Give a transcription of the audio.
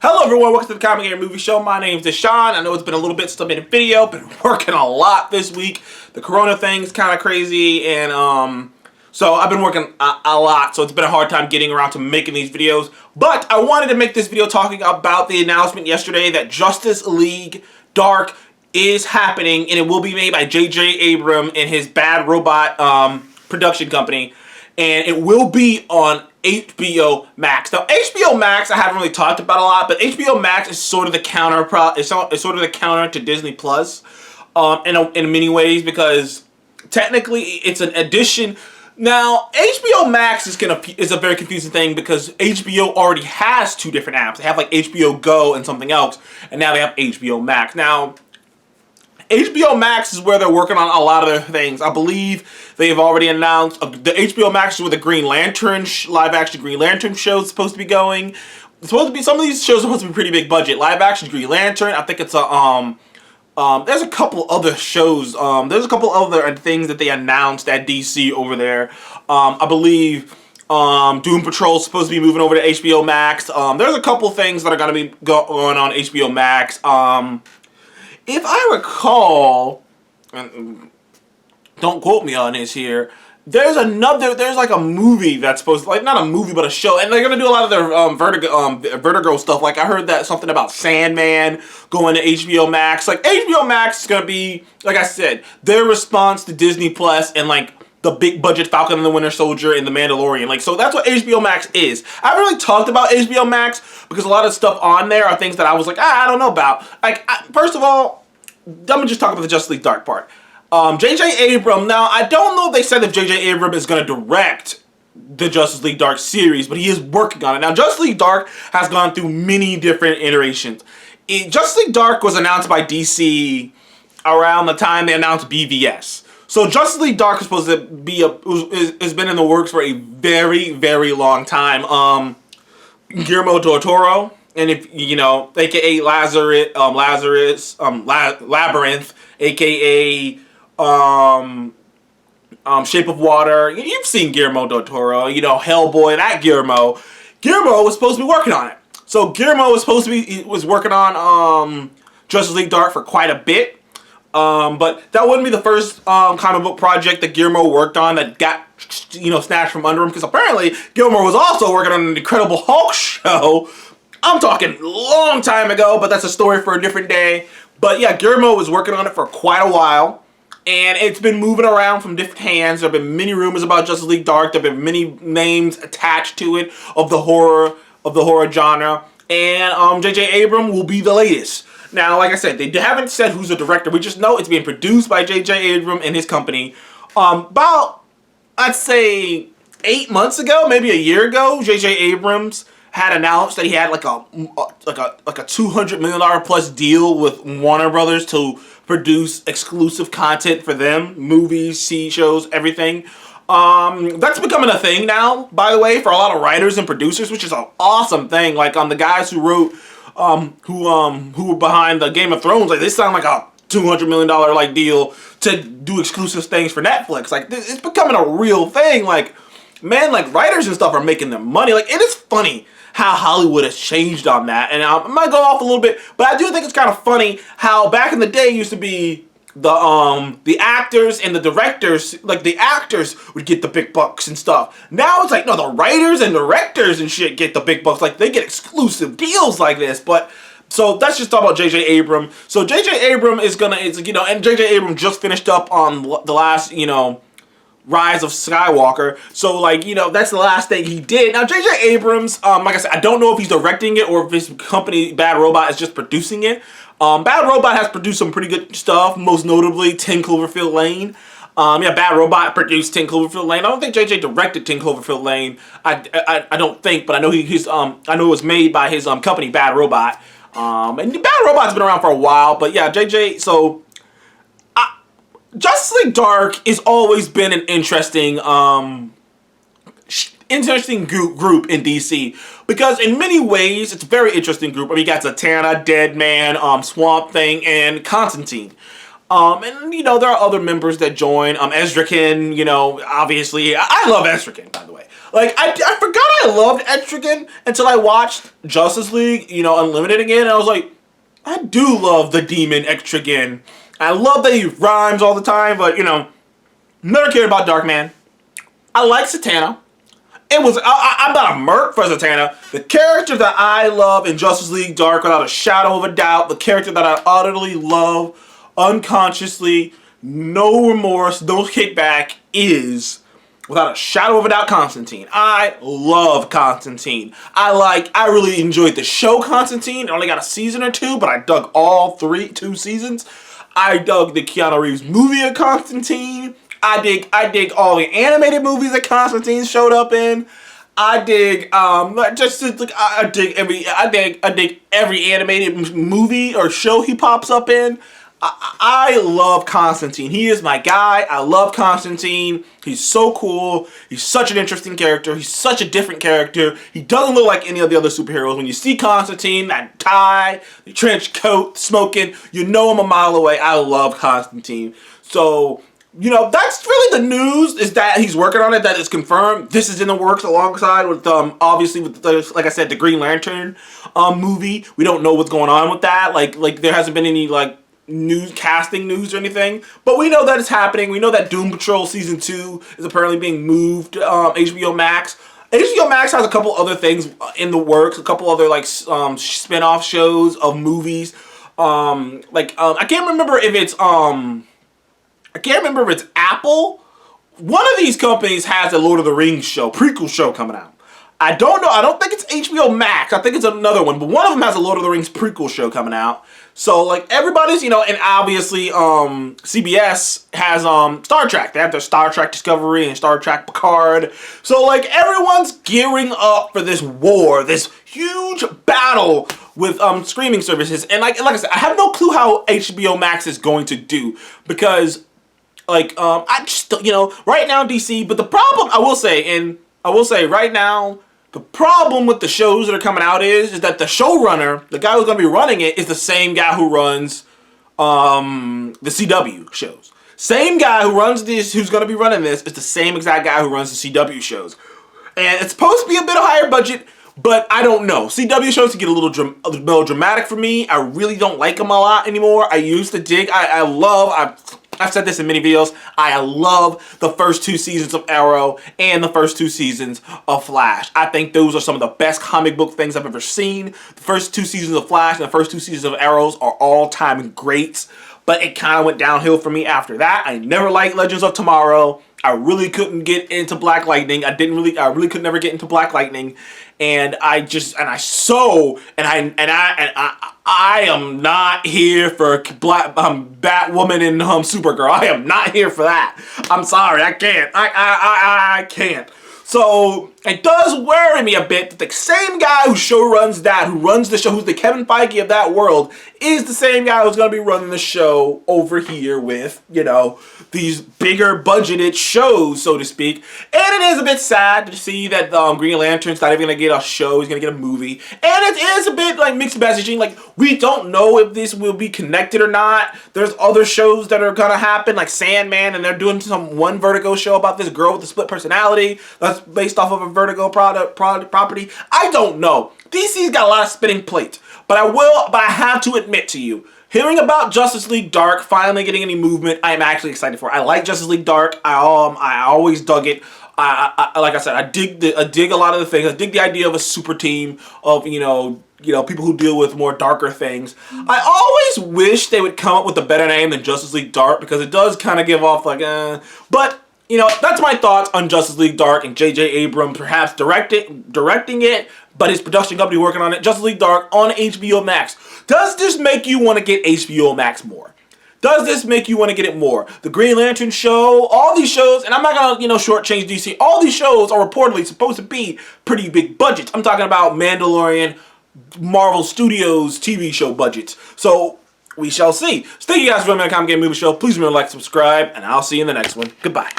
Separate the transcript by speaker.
Speaker 1: Hello everyone, welcome to the Comic Game Movie Show. My name's Deshaun. I know it's been a little bit since I made a video. Been working a lot this week. The corona thing's kind of crazy, and so I've been working a lot, so it's been a hard time getting around to making these videos. But I wanted to make this video talking about the announcement yesterday that Justice League Dark is happening, and it will be made by J.J. Abram and his Bad Robot production company, and it will be on HBO Max. Now, HBO Max I haven't really talked about a lot, but HBO Max is sort of the counter. It's sort of the counter to Disney Plus, in many ways, because technically it's an addition. Now, HBO Max is a very confusing thing because HBO already has two different apps. They have like HBO Go and something else, and now they have HBO Max. Now, HBO Max is where they're working on a lot of their things. I believe they've already announced the HBO Max is where the Green Lantern live-action Green Lantern show is supposed to be going. It's supposed to be, some of these shows are supposed to be pretty big budget. Live-action Green Lantern, I think it's a there's a couple other shows. There's a couple other things that they announced at DC over there. I believe Doom Patrol is supposed to be moving over to HBO Max. There's a couple things that are going to be going on HBO Max. If I recall, don't quote me on this here, there's like a movie that's supposed to, like, not a movie, but a show, and they're going to do a lot of their Vertigo stuff. Like, I heard that something about Sandman going to HBO Max. Like, HBO Max is going to be, like I said, their response to Disney Plus and, like, the big budget Falcon and the Winter Soldier and the Mandalorian. Like, so that's what HBO Max is. I haven't really talked about HBO Max because a lot of stuff on there are things that I was like, I don't know about. Like, first of all, let me just talk about the Justice League Dark part. J.J. Abram, now, I don't know if they said if J.J. Abram is going to direct the Justice League Dark series, but he is working on it. Now, Justice League Dark has gone through many different iterations. Justice League Dark was announced by DC around the time they announced BVS. So Justice League Dark is supposed to be has been in the works for a very, very long time. Guillermo del Toro, and if you know, aka Labyrinth, aka Shape of Water. You've seen Guillermo del Toro, you know, Hellboy. That Guillermo was supposed to be working on it. So Guillermo was working on Justice League Dark for quite a bit. But that wouldn't be the first comic book project that Guillermo worked on that got, you know, snatched from under him, because apparently Guillermo was also working on an Incredible Hulk show. I'm talking long time ago, but that's a story for a different day. But yeah, Guillermo was working on it for quite a while, and it's been moving around from different hands. There have been many rumors about Justice League Dark. There have been many names attached to it of the horror genre, and J.J. Abram will be the latest. Now, like I said, they haven't said who's the director. We just know it's being produced by J.J. Abram and his company. About, I'd say, 8 months ago, maybe a year ago, J.J. Abrams had announced that he had like a $200 million plus deal with Warner Brothers to produce exclusive content for them, movies, TV shows, everything. That's becoming a thing now, by the way, for a lot of writers and producers, which is an awesome thing. Like, the guys who wrote, who were behind the Game of Thrones, like, they sound like a $200 million like deal to do exclusive things for Netflix. Like, it's becoming a real thing. Like, man, like, writers and stuff are making their money. Like, it is funny how Hollywood has changed on that. And I might go off a little bit, but I do think it's kind of funny how back in the day it used to be the actors and the directors, like, the actors would get the big bucks and stuff. Now it's like, no, the writers and directors and shit get the big bucks. Like, they get exclusive deals like this. But so let's just talk about J.J. Abram. So J.J. Abram is you know, and J.J. Abram just finished up on the last, you know, Rise of Skywalker. So, like, you know, that's the last thing he did. Now, J.J. Abrams, like I said, I don't know if he's directing it or if his company, Bad Robot, is just producing it. Bad Robot has produced some pretty good stuff, most notably 10 Cloverfield Lane. Yeah, Bad Robot produced 10 Cloverfield Lane. I don't think J.J. directed 10 Cloverfield Lane. I don't think, but I know I know it was made by his company, Bad Robot. And Bad Robot's been around for a while, but yeah, J.J. So Justice League Dark has always been an interesting group in DC, because in many ways it's a very interesting group. I mean, you got Zatanna, Deadman, Swamp Thing, and Constantine. And, you know, there are other members that join. Ezrakin, you know, obviously. I love Ezrakin, by the way. Like, I forgot I loved Etrigan until I watched Justice League, Unlimited again, and I was like, I do love the demon Etrigan. I love that he rhymes all the time, but, never cared about Darkman. I like Satana. I'm not a merc for Zatanna. The character that I love in Justice League Dark, without a shadow of a doubt, the character that I utterly love, unconsciously, no remorse, no kickback, is, without a shadow of a doubt, Constantine. I love Constantine. I really enjoyed the show Constantine. It only got a season or two, but I dug all two seasons. I dug the Keanu Reeves movie of Constantine. I dig all the animated movies that Constantine showed up in. I dig every animated movie or show he pops up in. I love Constantine. He is my guy. I love Constantine. He's so cool. He's such an interesting character. He's such a different character. He doesn't look like any of the other superheroes. When you see Constantine, that tie, the trench coat, smoking, you know him a mile away. I love Constantine. So, that's really the news, is that he's working on it, that is confirmed. This is in the works alongside with, obviously, with, like I said, the Green Lantern movie. We don't know what's going on with that. Like there hasn't been any, casting news or anything. But we know that it's happening. We know that Doom Patrol Season 2 is apparently being moved to HBO Max. HBO Max has a couple other things in the works, a couple other, spin-off shows of movies. I can't remember if it's, Apple. One of these companies has a Lord of the Rings prequel show coming out. I don't know. I don't think it's HBO Max. I think it's another one. But one of them has a Lord of the Rings prequel show coming out. So, everybody's, and obviously, CBS has, Star Trek. They have their Star Trek Discovery and Star Trek Picard. So, everyone's gearing up for this war, this huge battle with, streaming services. And, like I said, I have no clue how HBO Max is going to do. Because, I just, right now, DC, but the problem, I will say, right now, the problem with the shows that are coming out is that the showrunner, the guy who's going to be running it, is the same guy who runs the CW shows. Same guy who runs this, who's going to be running this, is the same exact guy who runs the CW shows. And it's supposed to be a bit of higher budget, but I don't know. CW shows can get a little melodramatic for me. I really don't like them a lot anymore. I used to dig. I've said this in many videos. I love the first 2 seasons of Arrow and the first 2 seasons of Flash. I think those are some of the best comic book things I've ever seen. The first 2 seasons of Flash and the first 2 seasons of Arrows are all-time greats. But it kind of went downhill for me after that. I never liked Legends of Tomorrow. I really couldn't get into Black Lightning. I really could never get into Black Lightning. And I am not here for Batwoman and Supergirl. I am not here for that. I'm sorry, I can't. I can't. So it does worry me a bit that the same guy who runs the show, who's the Kevin Feige of that world, is the same guy who's going to be running the show over here with, these bigger budgeted shows, so to speak. And it is a bit sad to see that Green Lantern's not even going to get a show, he's going to get a movie. And it is a bit mixed messaging. We don't know if this will be connected or not. There's other shows that are going to happen, like Sandman, and they're doing one Vertigo show about this girl with a split personality that's based off of a Vertigo property. I don't know. DC's got a lot of spinning plates. But I have to admit to you, hearing about Justice League Dark finally getting any movement, I am actually excited for it. I like Justice League Dark. I always dug it. Like I said, I dig a lot of the things. I dig the idea of a super team of people who deal with more darker things. I always wish they would come up with a better name than Justice League Dark, because it does kind of give off but that's my thoughts on Justice League Dark and J.J. Abram perhaps directing it, but his production company working on it. Justice League Dark on HBO Max. Does this make you want to get HBO Max more? Does this make you want to get it more? The Green Lantern show, all these shows, and I'm not going to, shortchange DC. All these shows are reportedly supposed to be pretty big budgets. I'm talking about Mandalorian, Marvel Studios TV show budgets. So we shall see. So thank you guys for joining me on the Comic Game Movie Show. Please remember to like, subscribe, and I'll see you in the next one. Goodbye.